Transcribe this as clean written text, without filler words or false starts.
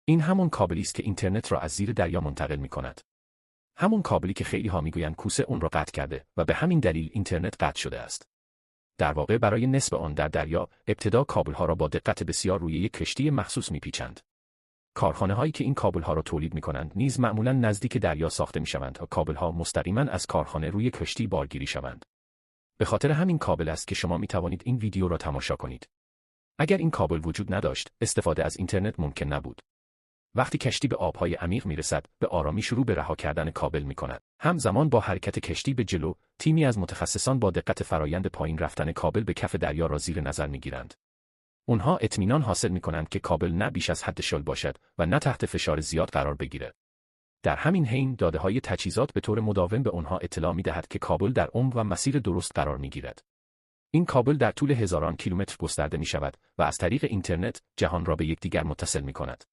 این همون کابلی است که اینترنت را از زیر دریا منتقل می‌کند. همون کابلی که خیلی‌ها می‌گویند کوسه اون را قطع کرده و به همین دلیل اینترنت قطع شده است. در واقع برای نصب آن در دریا، ابتدا کابل‌ها را با دقت بسیار روی یک کشتی مخصوص می‌پیچند. کارخانه‌هایی که این کابل‌ها را تولید می‌کنند نیز معمولاً نزدیک دریا ساخته می‌شوند تا کابل‌ها مستقیماً از کارخانه روی کشتی بارگیری شوند. به خاطر همین کابل است که شما می‌توانید این ویدیو را تماشا کنید. اگر این کابل وجود نداشت، استفاده از اینترنت ممکن نبود. وقتی کشتی به آب‌های عمیق می‌رسد، به آرامی شروع به رها کردن کابل می‌کند. همزمان با حرکت کشتی به جلو، تیمی از متخصصان با دقت فرایند پایین رفتن کابل به کف دریا را زیر نظر می‌گیرند. اونها اطمینان حاصل می‌کنند که کابل نه بیش از حد شل باشد و نه تحت فشار زیاد قرار بگیرد. در همین حین داده‌های تجهیزات به طور مداوم به آنها اطلاع می‌دهد که کابل در عمق و مسیر درست قرار می‌گیرد. این کابل در طول هزاران کیلومتر گسترده می‌شود و از طریق اینترنت جهان را به یکدیگر متصل می‌کند.